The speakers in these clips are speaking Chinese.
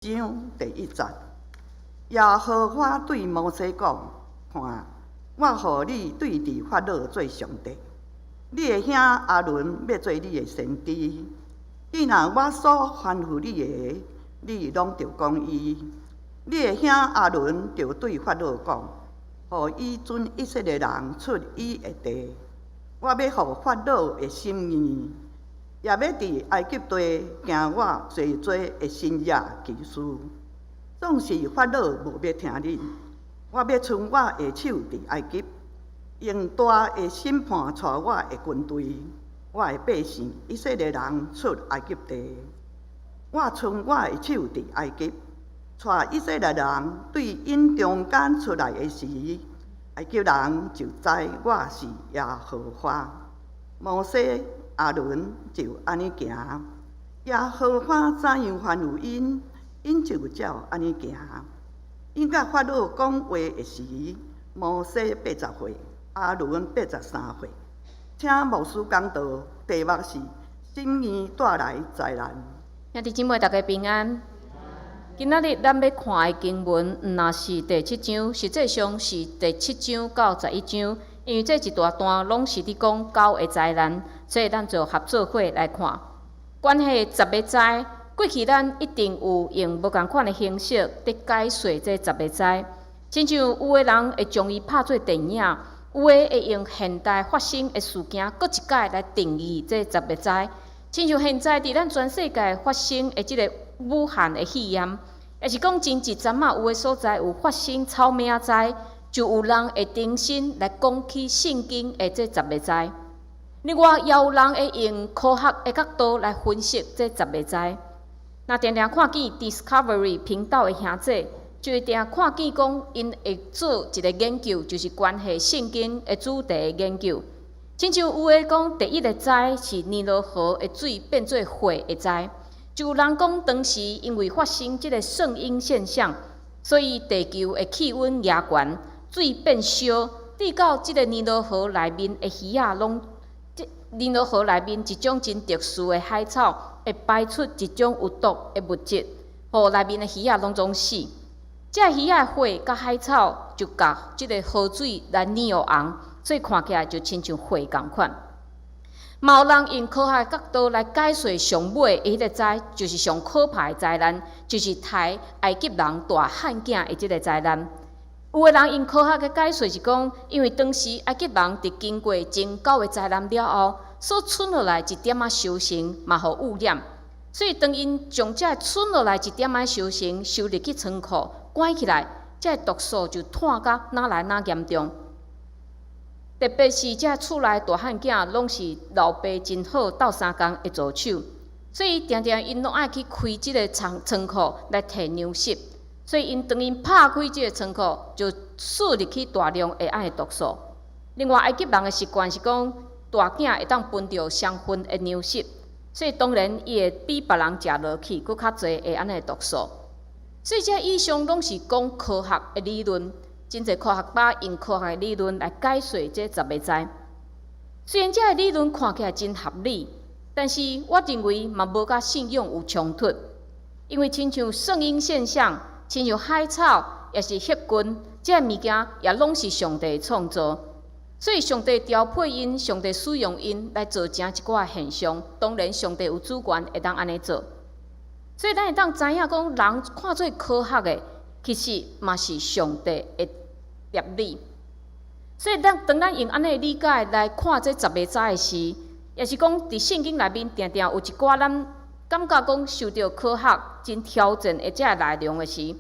章第1节，耶和华对摩西讲：看，我予你对治法老做上帝，你的兄阿伦要做你的先知。既然我所吩咐你的，你拢着讲伊。你的兄阿伦着对法老讲，予伊准以色列人出伊的地。我要予法老的心意，也要伫埃及地行我济的新约奇事。总是法老无要听恁，我要伸我的手伫埃及，用大的审判带我的军队，我的百姓以色列人出埃及地。我伸我的手伫埃及，带以色列人对因中间出来的时，埃及人就知我是耶和华。摩西、阿伦就安尼行，耶和华怎样吩咐因，因就照安尼行。因甲法老讲话的时，摩西80岁，阿伦83岁。请牧师讲道，题目是心意带来灾难。兄弟姊妹，大家平安。今仔日咱要看的经文，若是第7章，实际上是第7章到11章，因为这一大段拢是伫讲9个灾难，所以咱就合作伙来看。关系10个灾，过去咱一定有用无共款的形式伫解说这10个灾，亲像有的人会将伊拍做电影，有的会用现代发生的事件，搁一解来定义这10个灾。亲像现在伫咱全世界发生的即个武汉的肺炎，也是讲前一阵有的所在有发生草命灾，就有人会重新来讲起圣经的这10个灾。另外，也有人会用科学的角度来分析这10个灾。那常常看见 Discovery 频道的兄弟，就会定看见讲因会做一个研究，就是关系圣经的主题的研究。亲像有的讲，第1个灾是尼罗河的水变做火的灾，就有人讲当时因为发生这个圣婴现象，所以地球的气温压悬，水变烧，滴到这个尼罗河内面的鱼仔拢，尼罗河内面一种真特殊的海草会排出一种有毒的物质，互内面的鱼仔拢总死。这鱼仔的血甲海草就甲这个河水来染红。所以看起来就亲像火共款。嘛有人用科学角度来解说上尾的迄个灾，就是上可怕的灾难，就是台埃及人大汉囝的即个灾难。有的人用科学的解说是讲，因为当时埃及人伫经过前9个灾难了后，所剩落来一点仔修行嘛互污染，所以当因将这剩落来一点仔修行收入去仓库关起来，这毒素就探甲哪来哪严重。特别是这厝内大汉囝，拢是老爸真好斗相共的助手，所以常常因拢爱去开即个仓库来摕粮食，所以因当因拍开即个仓库，就输入去大量的安尼毒素。另外，埃及人的习惯是讲，大囝会当分到双份的粮食，所以当然伊会比别人食落去佫较侪的安尼毒素。所以这以上拢是讲科学的理论。真侪科学家用科学理论来解说这10个灾。虽然这个理论看起来真合理，但是我认为嘛无甲信仰有冲突，因为亲像圣婴现象、亲像海草，也是细菌，这物件也拢是上帝创造。所以上帝调配因，上帝使用因来造成一寡现象。当然，上帝有主权会当安尼做。所以咱会当知影讲，人看做科学的，其实嘛是上帝的业理，所以当咱用安尼理解来看这10个灾的时，也是讲伫圣经内面定定有一寡咱感觉讲受到科学真挑战的这内容的时，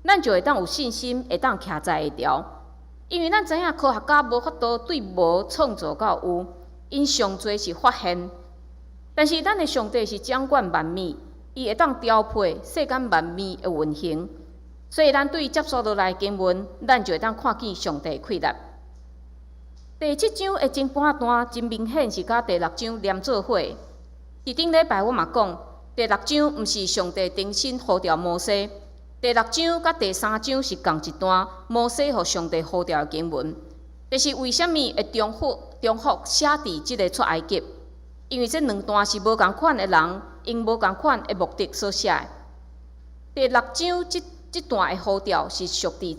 咱就会当有信心，会当徛在会牢。因为咱知影科学家无法度对无创造到有，因上侪是发现，但是咱的上帝是掌管万物，伊会当调配世间万物的运行。所以，咱对接续落来经文，咱就会当看见上帝溃烂。第7章的前半段真明显是甲第6章连做伙。伫顶礼拜我嘛讲，第6章毋是上帝重新呼召摩西，第6章甲第3章是共一段摩西互上帝呼召的经文。但是为虾米会重复写伫即个出埃及？因为这2段是无共款的人，因无共款的目的所写的。第6章即段的呼召是属伫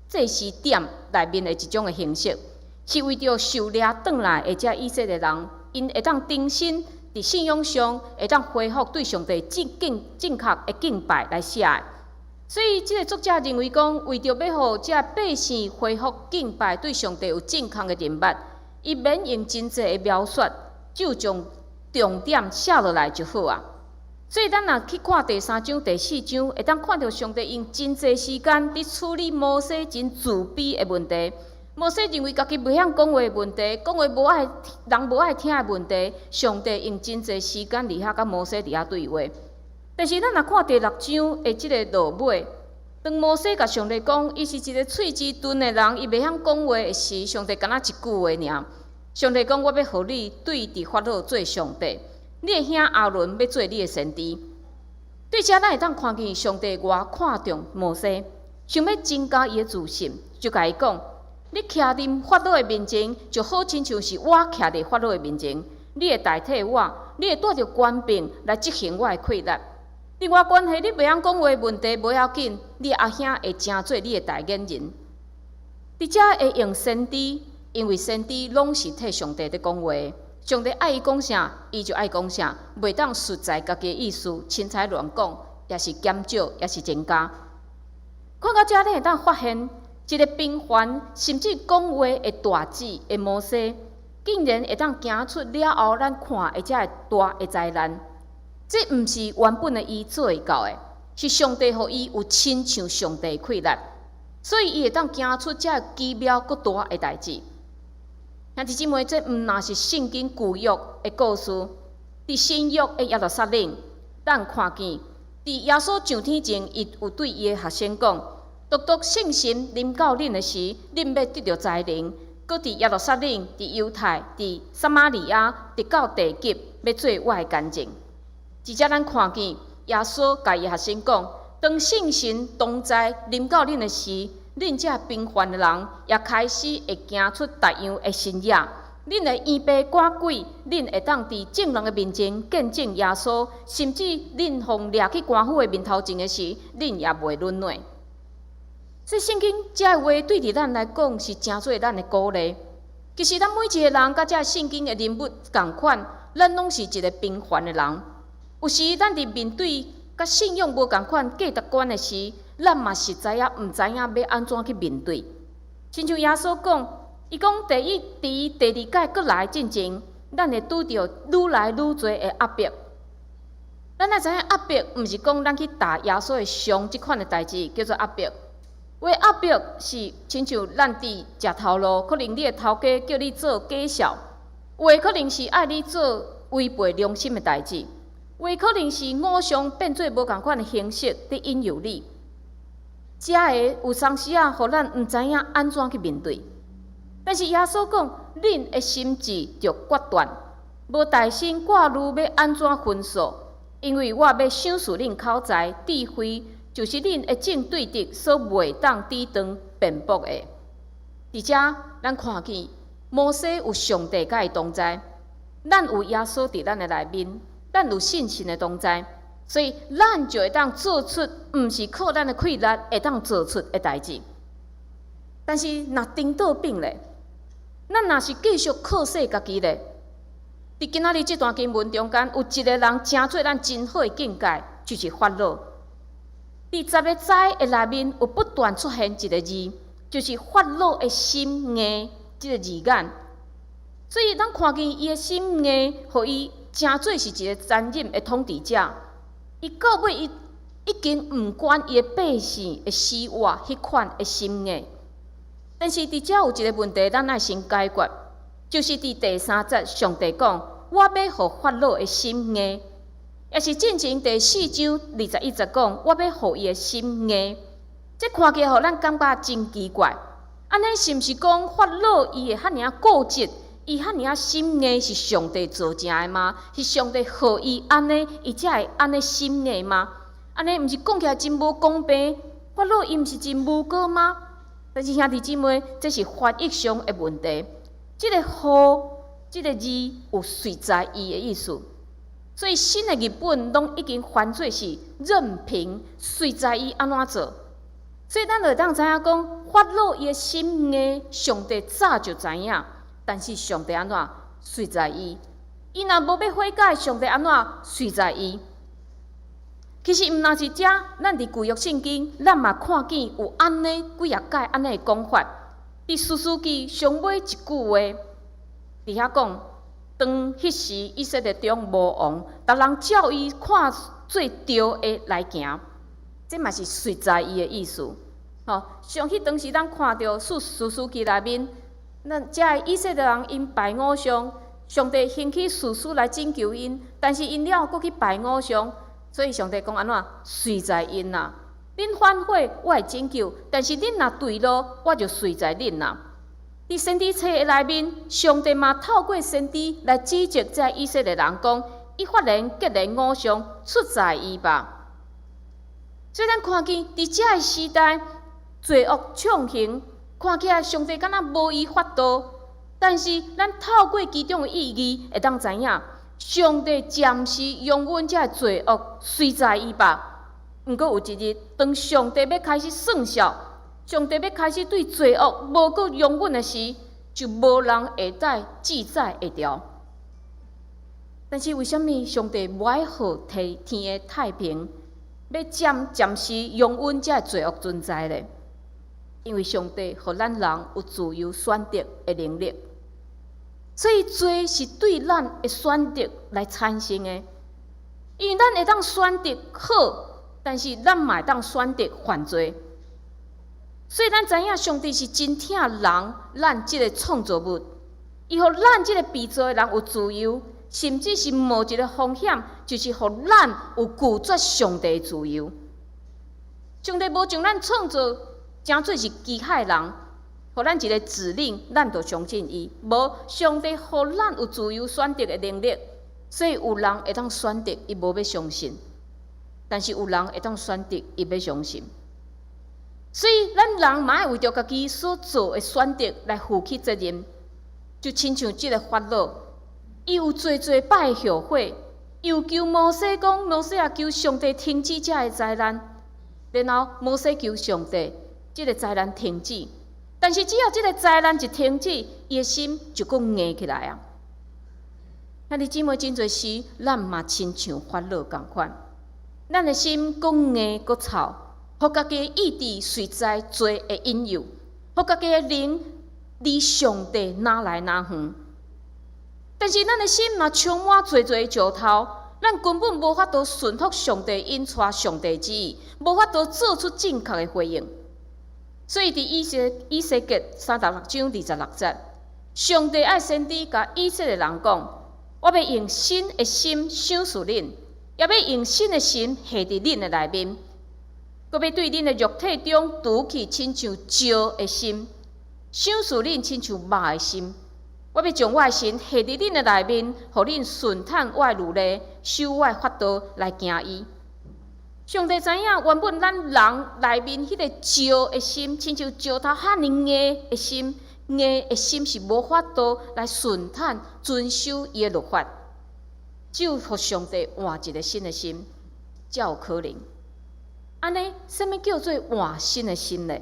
祭司点内面的一种的形式，是为着受掠转来的遮以色列人，因会当重新伫信仰上会当恢复对上帝正确的敬拜来写的。所以，即个作者认为讲，为着要互遮百姓恢复敬拜对上帝有正确的认捌，伊免用真济的描述，就将重点写落来就好啊。所以，咱若去看第3章、第4章，会当看到上帝用真济时间伫处理摩西真自卑的问题。摩西认为家己袂晓讲话的问题，讲话人无爱听的问题，上帝用真济时间伫遐甲摩西伫遐对话。但是，咱若看第6章的即个落尾，当摩西甲上帝讲，伊是一个喙齿钝的人，伊袂晓讲话的时，上帝敢若一句话尔。上帝讲：我要互你对伫法老做上帝。你的兄阿伦要做你的先知。对遮，咱会当看见上帝偌看重摩西，想要增加伊的自信，就甲伊讲：你徛伫法老的面前，就好亲像是我徛伫法老的面前。你会代替我，你会带着权柄来执行我的溃力。另外关系，你袂晓讲话的问题无要紧，你的阿兄会成做你的代言人。伫遮会用先知，因为先知拢是替上帝伫讲话。上帝爱伊讲啥，伊就爱讲啥，袂当实在家己的意思，凊彩乱讲，也是减少，也是增加。看到遮，咱会当发现，一个平凡甚至讲话会大志的摩西，竟然会当行出了后，咱看的遮个大的灾难。这毋是原本的伊做会到的，是上帝互伊有亲像上帝的气力，所以伊会当行出遮个奇妙搁大的代志。兄弟姊妹，这毋若是圣经旧约的故事，伫新约的耶路撒冷，咱看见，伫耶稣上天前，伊有对伊的学生讲：独独圣神临到恁的时，恁要得到灾灵。搁伫耶路撒冷、伫犹太、伫撒玛利亚，直到地极，要做我的见证。而且咱看见，耶稣甲伊学生讲：当圣神同在临到恁的时，恁这平凡的人也开始会行出别样的新野。恁会预备赶鬼，恁会当伫众人的面前见证耶稣，甚至恁互掠去官府的面头前的时，恁也袂软软。所以圣经这话对伫咱来讲是真做咱的鼓励。其实咱每一个人甲这圣经的人物同款，咱拢是一个平凡的人。有时咱伫面对甲信仰无同款价值观的时，咱嘛实在毋知影要安怎去面对。亲像耶稣讲，伊讲第二届搁来进前，咱会拄着愈来愈多的压迫。咱也知影压迫，毋是讲咱去打耶稣的伤即款的代志叫做压迫。为压迫是亲像咱伫食头路，可能你的头家叫你做假小，有的可能是爱你做违背良心的代志，有的可能是偶像变做无共款的形式伫引诱你。遮个有当时啊，互咱毋知影安怎去面对。但是耶稣讲，恁的心智着决断，无大心挂虑要安怎分数，因为我要赏赐恁口才、智慧，就是恁的正对敌所袂当抵挡辩驳的。而且咱看见摩西有上帝甲伊同在，咱有耶稣伫咱的内面，咱有信心的同在。所以，咱就会当做出，毋是靠咱的气力会当做出的代志。但是，若颠倒反咧，咱若是继续靠死家己咧，伫今仔日这段经文中间，有一个人真做咱真好的境界，就是法老。伫10个灾的内面，有不断出现一个字，就是法老的心硬这个字眼。所以，咱看见伊的心硬，互伊真做是一个残忍的统治者。伊到尾伊已经毋管伊的百姓的死活迄款的心硬，但是伫遮有一个问题，咱爱先解决，就是伫第3节，上帝讲：我要互法老的心硬，也是进前第4章21节讲：我要互伊的心硬。这看起来互咱感觉真奇怪，安尼是毋是讲法老伊会遐尔固执？伊遐尔心硬是上帝造成的吗？是上帝互伊安尼，伊才会安尼心硬吗？安尼毋是讲起来真无公平？法老伊毋是真无辜吗？但是兄弟姊妹，这是翻译上的问题。这个“互”这个字有随在意的意思。所以新的日本拢已经犯罪是任凭随在伊安怎做。所以咱就当知影讲，法老伊的心硬，上帝早就知影，但是上帝安怎随在伊。伊若无要悔改，上帝安怎随在伊。其实毋若是遮，咱伫旧约圣经，咱嘛看见有安尼几啊届安尼的讲法。伫士师记上尾一句话，伫遐讲，当迄时以色列中无王，逐人照伊看做对的来行，这嘛是随在伊的意思。像迄当时咱看到士师记内面，咱遮的以色列人因拜偶像，上帝兴起士师来拯救因，但是因了佫去拜偶像。所以上帝讲安怎随在因啦，恁反悔我会拯救，但是恁若对路，我就随在恁啦。伫先知册的内面，上帝嘛透过先知来指责这以色列人讲，伊发现结连偶像出在伊吧。所以咱看见伫这个时代，罪恶畅行，看起来上帝敢若无伊法度，但是咱透过其中的意义，会当知影。上帝暂时容阮遮罪恶随在伊吧。毋过有一日，当上帝要开始算数，上帝要开始对罪恶无搁容阮的时，就无人会当记载会牢。但是为什么上帝无爱好天的太平，要暂时容阮遮罪恶存在呢？因为上帝互咱人有自由选择的能力。所以罪是对咱的选择来产生的，因为咱会当选择好，但是咱嘛会当选择犯罪。所以咱知影上帝是真疼人，咱即个创造物，伊互咱即个被造的人有自由，甚至是冒一个风险，就是互咱有拒绝上帝的自由。上帝无将咱创造诚做是机械人。互咱一个指令，咱就相信伊。无，上帝互咱有自由选择的能力，所以有人会当选择伊无要相信，但是有人会当选择伊要相信。所以咱人嘛会为着家己所做的选择来负起责任，就亲像即个法老，伊有做摆后悔，伊有求摩西讲，摩西也求上帝停止遮个灾难，然后摩西求上帝，即个灾难停止。但是只要即个灾难一停止，伊的心就搁硬起来啊！咱的姊妹真侪时，咱嘛亲像法老共款，咱的心搁硬搁臭，互家己的意志随在罪的引诱，互家己的灵离上帝哪来哪远。但是咱的心嘛充满侪石头，咱根本无法度顺服上帝引带上帝旨意，无法度做出正确的回应。所以，伫以西结36章26节，上帝爱先知甲以色列人讲：我要用新的心赏赐恁，也要用新的心下伫恁的内面，佮要对恁的肉体中除去亲像石的心，赏赐恁亲像肉的心。我要将我的心下伫恁的内面，互恁顺坦我的律例，守我的法度来行伊。上帝知影，原本咱人内面迄个石的心，亲像石头遐尼硬的心，硬的心是无法度来顺坦遵守伊的律法。只有互上帝换一个新的心，才有可能。安尼，什么叫做换新的心呢？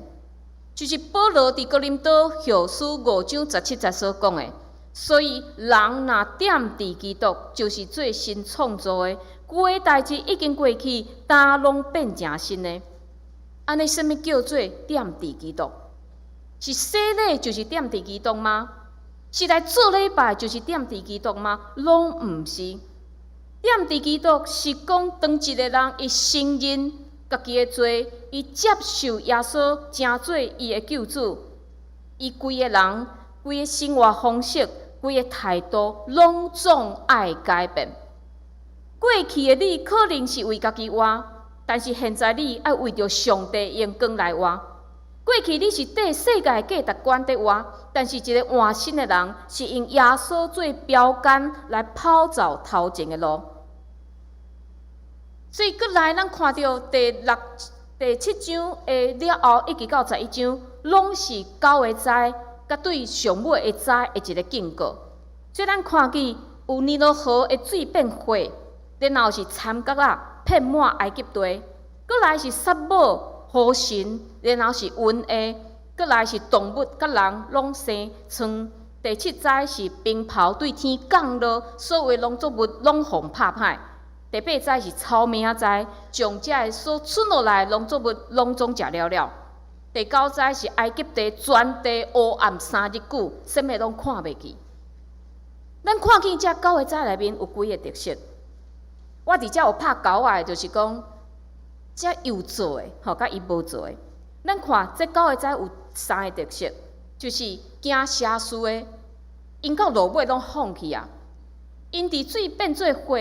就是保罗伫哥林多后书5章17节所讲的。所以，人若点伫基督，就是做新创造的。旧的代志已经过去，单拢变成新的。安尼，什么叫做点伫基督？是洗礼就是点伫基督吗？是来做礼拜就是点伫基督吗？拢毋是。点伫基督是讲，当一个人伊承认家己的罪，伊接受耶稣成做伊的救主，伊规个人、规个生活方式、规个态度，拢总爱改变。过去的你可能是为家己活，但是现在你爱为着上帝用光来活。过去你是缀世界的价值观在活，但是一个换新的人是用耶稣做标杆来跑走头前的路。所以，过来咱看到第7章的了后，一直到11章，拢是9个灾，甲对上尾的灾的一个警告。所以，咱看见有尼罗河的水变血，然后是参角啊遍满埃及地，搁来是撒母、河神，然后是云下，搁来是动物甲人拢生疮。第七灾是冰雹对天降落，所有农作物拢互拍歹。第八灾是草莓仔灾，将遮所剩落来农作物拢总食了了。第九灾是埃及地全地黑暗3日久，啥物拢看袂见。咱看见遮9个灾内面有几个特色。我伫遮有拍9个，就是讲遮有做诶，吼，甲伊无做诶。咱看这9个灾有3个特色，就是惊邪事诶，因到落尾拢放弃啊。因伫水变做火，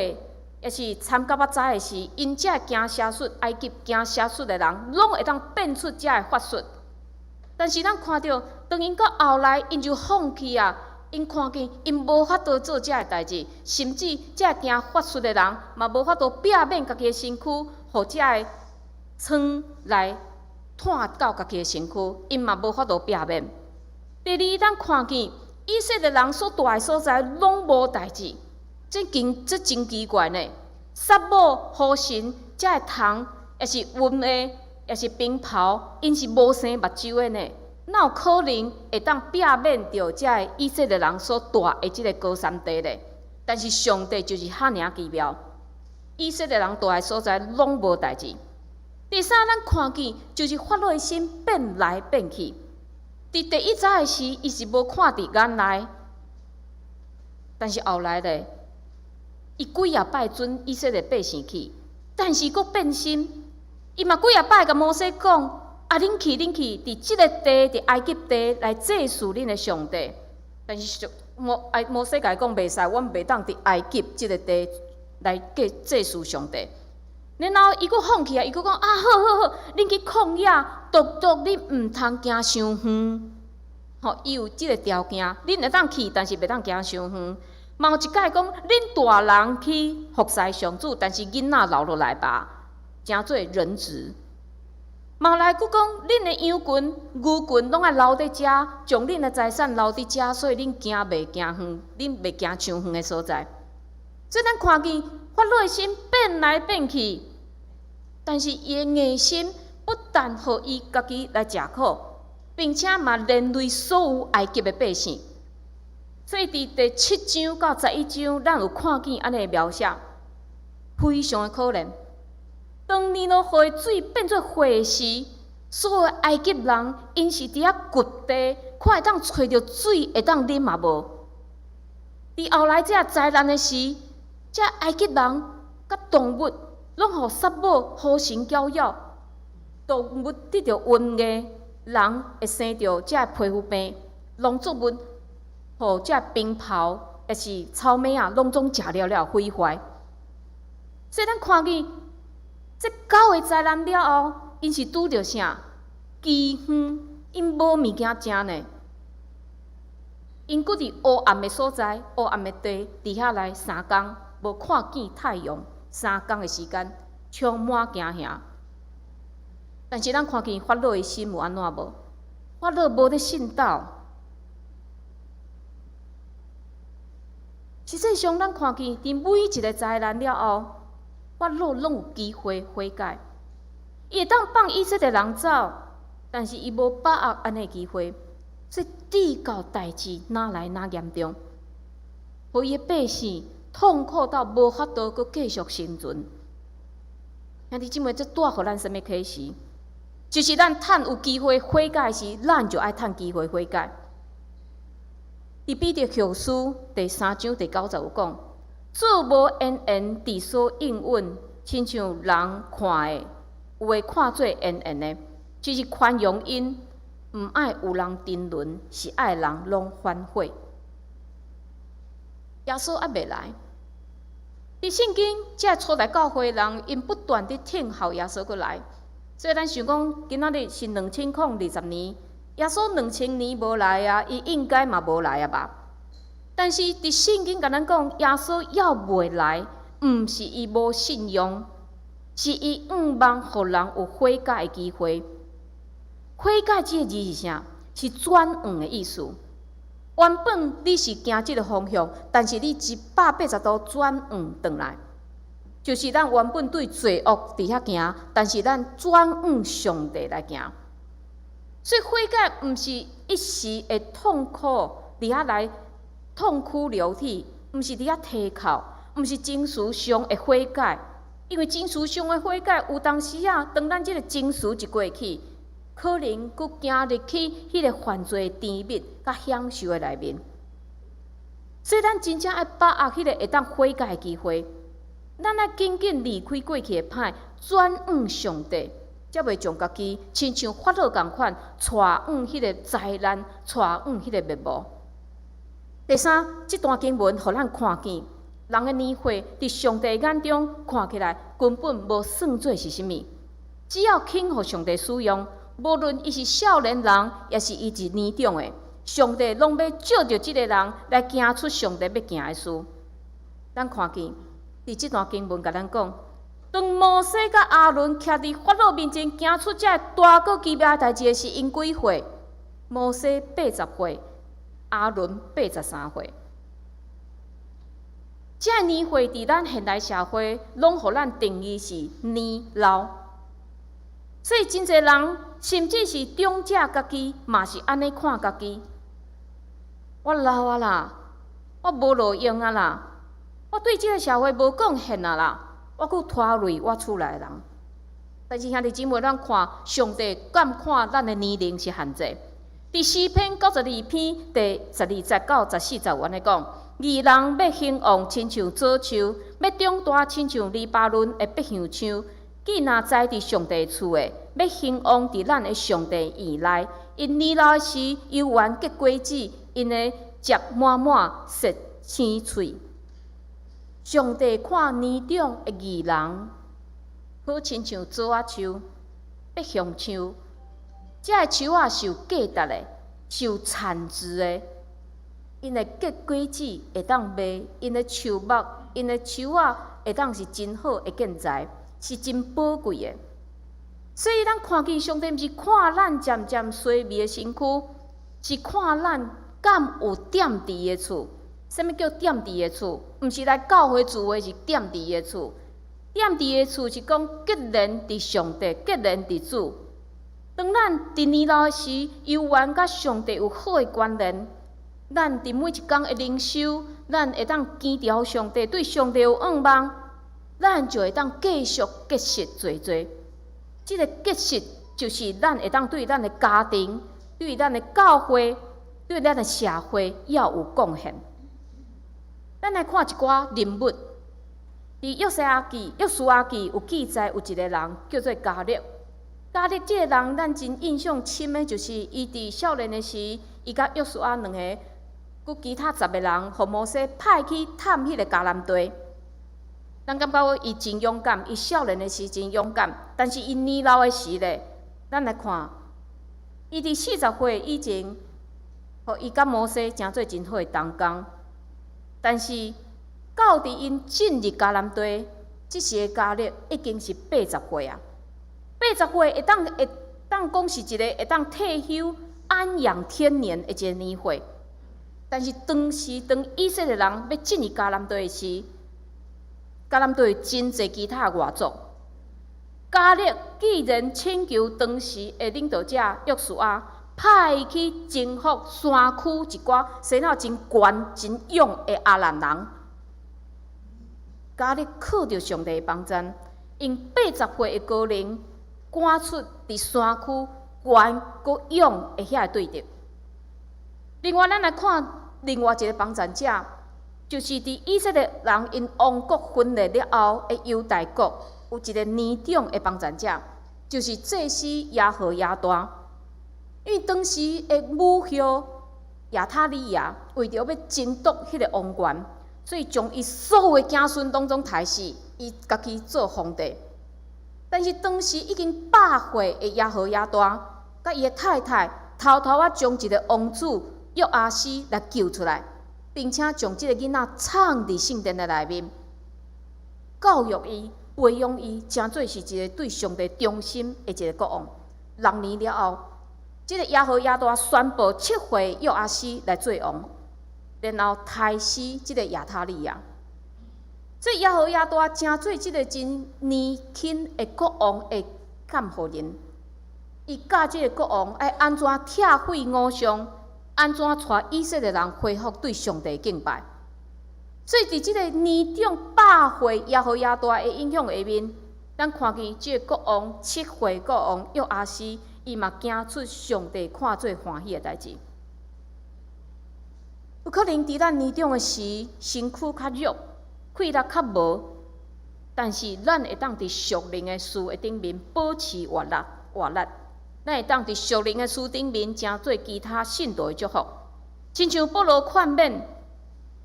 也是参甲仔知诶时，因遮惊邪术，埃及惊邪术诶人，拢会当变出遮诶法术。但是咱看到，当因到后来，因就放弃啊。因看见因无法度做遮个代志，甚至遮惊法术的人嘛无法度避免家己的身躯，互遮个疮来探到家己的身躯，因嘛无法度避免。第二，咱看见以色列人所住的所在拢无代志，这真奇怪呢。撒母、河神、遮个虫，也是云下，也是冰雹，因是无生目睭的呢。哪有可能会当避免着遮个以色列人所住的即个高山地呢？但是上帝就是遐尔奇妙，以色列人住的所在拢无代志。第三，咱看见就是法老的心变来变去。伫第一早的时，伊是无看伫眼内，但是后来咧，伊几啊摆准以色列百姓去，但是佫变心，伊嘛几啊摆甲摩西讲。啊，恁去，伫即个地，伫埃及地来祭祀恁的上帝。但是摩西甲伊讲袂使，阮袂当伫埃及即个地来祭祀上帝。然后伊佫放弃啊，伊佫讲啊，好，恁去旷野，独恁毋通行伤远。吼，伊有即个条件，恁会当去，但是袂当行伤远。嘛有一摆讲，恁大人去服侍上主，但是囡仔留落来吧，诚做人质。嘛来佫讲，恁的羊群、牛群拢爱留伫遮，将恁的财产留伫遮，所以恁行袂行远，恁袂行伤远的所在。所以咱看见法老的心变来变去，但是伊的硬心不但互伊家己来食苦，并且嘛连累所有埃及的百姓。所以伫第7章到11章，咱有看见安尼的描写，非常的可怜。当尼罗河的水变做火时，所有埃及人因是伫遐掘地，看会当找着水会当啉嘛无。伫后来这灾难的时，这埃及人甲动物拢互撒母、河神搅扰，动物得着瘟疫，人会生着这皮肤病，农作物互这冰雹，也是草莓啊，拢总食了毁坏。所以咱看见。这9个灾难了后，因是拄着啥？饥荒，因无物件食呢。因佫伫黑暗的所在、黑暗的地伫遐来3工，无看见太阳，3工的时间，充满惊吓。但是咱看见法老的心有安怎无？法老无咧信道。实际上，咱看见伫每一个灾难了后。法老拢有机会悔改，伊会当放以色列人走，但是伊无把握安尼机会，所以地教代志哪来哪严重，互伊的百姓痛苦到无法度阁继续生存。兄弟姊妹，这带互咱什么启示？就是咱趁有机会悔改时，咱就爱趁机会悔改。伫彼得后书第3章第90有讲。主无言言伫所应允，亲像人看的，有诶看做言言的，就是宽容因，毋爱有人沉沦，是爱人拢反悔。耶稣还未来，伫圣经遮初代教会人，因不断地听候耶稣过来，所以咱想讲，今仔日是2020年，耶稣2000年无来啊，伊应该嘛无来啊吧？但是伫圣经甲咱讲，耶稣要未来，毋是伊无信用，是伊望互人有悔改的机会。悔改这个字是啥？是转换的意思。原本你是行即个方向，但是你180度转换转来。就是咱原本对罪恶伫遐行，但是咱转向上帝来行。所以悔改毋是一时的痛苦伫遐来痛哭流涕，毋是伫遐啼哭，毋是情绪上的悔改。因为情绪上的悔改，有当时啊，当咱即个情绪一过去，可能佫行入去迄个犯罪甜蜜甲享受的内面。所以咱真正爱把握迄个会当悔改的机会，咱爱紧紧离开过去的歹，转向上帝，才袂将家己亲像法老共款，带往迄个灾难，带往迄个灭亡。第三，这段经文互咱看见，人的年岁伫上帝眼中看起来根本无算做是啥物，只要肯互上帝使用，无论伊是少年人，也是伊是年长的。上帝拢要借着即个人来行出上帝要行的事。咱看见，伫即段经文甲咱讲，当摩西甲亚伦徛伫法老面前行出这大个奇妙代志的是因几岁？摩西80岁，亚伦83岁。这个年岁伫咱现代社会，拢互咱定义是年老。所以真侪人，甚至是长者家己，嘛是安尼看家己。我老啊啦，我无路用啊啦，我对这个社会无贡献啊啦，我佫拖累我厝内的人。但是兄弟姊妹，咱看上帝敢看咱的年龄是限制。伫诗篇92篇第12节到14节，安尼讲：义人要兴旺，亲像早树；要长大，亲像黎巴嫩的百香树。既若栽伫上帝厝的，要兴旺伫咱的上帝院内。因年老的时，犹原结果子，因的结满满实青翠。上帝看年长的义人，好亲像枣仔树、百香树，这个树仔是有价值的，是有产值的。因的结果子会当卖，因的树木、因的树仔会当是真好的建材，是真宝贵的。所以，咱看见上帝，毋是看咱渐渐衰微的身躯，是看咱敢有点伫的厝。什么叫点伫的厝？毋是来教会聚会，是点伫的厝。点伫的厝是讲结连伫上帝，结连伫主。当咱伫年老的时，犹原甲上帝有好的关联。咱伫每一天的灵修，咱会当坚调上帝，对上帝有仰望，咱就会当继续结实做做。这个结实就是咱会当对咱的家庭、对咱的教会、对咱的社会要有贡献。咱来看一寡人物，伫约书亚记有记载，有一个人叫做迦勒。迦勒这个人，咱真印象深的，就是伊伫少年的时，伊甲约书亚两个，佮其他10个人，互摩西派去探迄个迦南地。咱感觉伊真勇敢，伊少年的时真勇敢，但是伊年老的时咧，咱来看，伊伫40岁以前，互伊甲摩西诚做真好的同工。但是到伫因进入迦南地，即时的迦勒已经是80岁啊。80岁会当讲是一个会当退休安养天年的一个年岁。但是当以色列人要进入迦南地时，迦南地真侪其他外族。迦勒既然请求当时的领导者约书亚派去征服山区一寡身脑真悬、真勇的阿兰人，迦勒靠着上帝的帮助，用80岁的高龄赶出伫山区悬佮勇的遐对敌。另外，咱来看另外一个帮助者，就是伫以色列人因王国分裂了后的犹大国，有一个年长的帮助者，就是祭司耶和亚大。因为当时的母后亚他利亚为着要争夺迄个王权，所以将伊所有的子孙当中杀死，伊家己做皇帝。但是当时已经100岁的耶和亚大，甲伊的太太偷偷啊将一个王子约阿斯来救出来，并且将这个囡仔藏伫圣殿的内面，教育伊、培养伊，诚做是一个对上帝忠心的一个国王。6年了后，这个耶和亚大宣布撤回约阿斯来做王，然后杀死这个亚他利亚。所以耶和华大真做即个真年轻的国王会干互人，伊教即个国王爱安怎拆毁偶像，安怎带以色列人恢复对上帝敬拜。所以伫即个年长100岁耶和华大的影响下面，咱看见即个国王7岁国王约阿斯，伊嘛行出上帝看做欢喜的代志。有可能伫咱年长的时，身躯较弱，气力较无，但是咱会当伫属灵的事的顶面保持活力，咱会当伫属灵的事顶面成做其他信徒的祝福。亲像保罗劝勉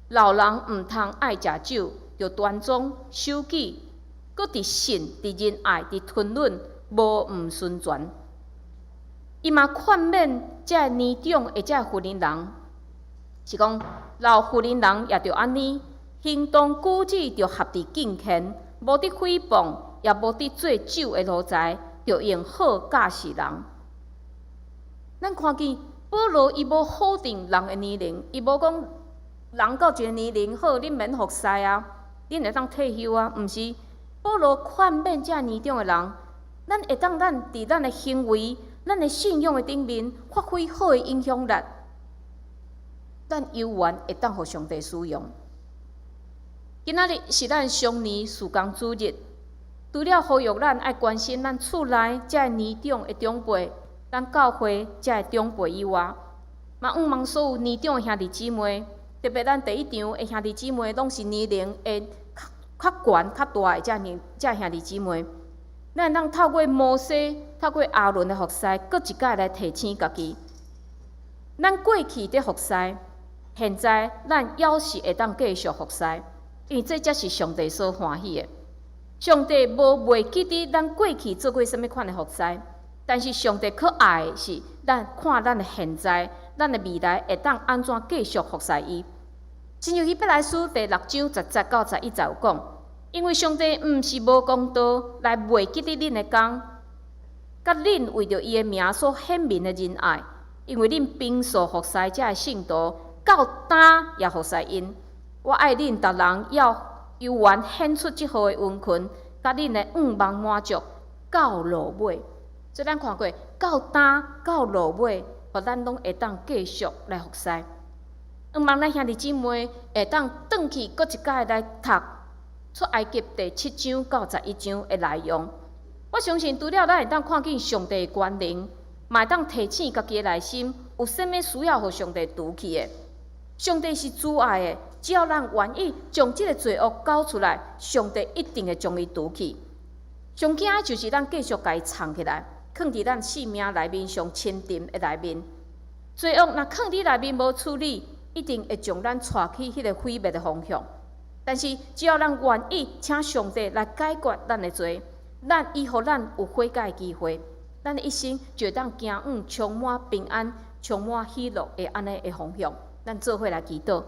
老人毋通爱食酒，着端庄守己，搁伫信、伫仁爱、伫吞忍，无毋顺全。伊嘛劝勉遮个年长的遮个妇人人，是讲老妇人人也着安尼，行动举止着合伫敬虔，无伫诽谤，也无伫做酒的奴才，着用好教示人。咱看见保罗伊无否定人的年龄，伊无讲人到一个年龄好，恁免服侍啊，恁会当退休啊，毋是。保罗劝勉遮年长的人，咱会当伫咱的行为、咱的信仰的顶面发挥好的影响力，咱有缘会当互上帝使用。今仔日是咱常年事工主日，除了呼吁咱爱关心咱厝内遮个年长的长辈，咱教会遮个长辈以外，嘛毋望所有年长的兄弟姊妹，特别咱第一场的兄弟姊妹，拢是年龄会较悬、较大的遮兄弟姊妹，咱当透过摩西、透过亚伦的服侍，搁一摆来提醒家己。咱过去伫服侍，现在咱还是会当继续服侍，因为这才是上帝所欢喜的。上帝无袂记伫咱过去做过什么款的服侍，但是上帝可爱的是，咱看咱的现在、咱的未来会当安怎继续服侍伊。亲像希伯来书第6章10到11节有讲，因为上帝毋是无公道来袂记伫恁的工，甲恁为着伊的名所显明的仁爱，因为恁平素服侍遮的信徒，到今也服侍因。我爱恁逐人要有缘显出即号的温存，甲恁的愿望满足到落尾。所以咱看过，到今到落尾，互咱拢会当继续来服侍。望咱兄弟姊妹会当转去，搁一摆来读出埃及第7章到11章的内容。我相信，除了咱会当看见上帝的权能，嘛会当提醒家己的内心有啥物需要互上帝除去的。上帝是主爱的，只要咱愿意将即个罪恶交出来，上帝一定会将伊除去。上惊就是咱继续家己藏起来，藏伫咱性命内面上深沉的内面。罪恶若藏伫内面无处理，一定会将咱带去迄个毁灭的方向。但是只要咱愿意请上帝来解决咱的罪，伊互咱有悔改的机会，咱的一生就会当行充满平安、充满喜乐的安尼的方向。咱做伙来祈祷。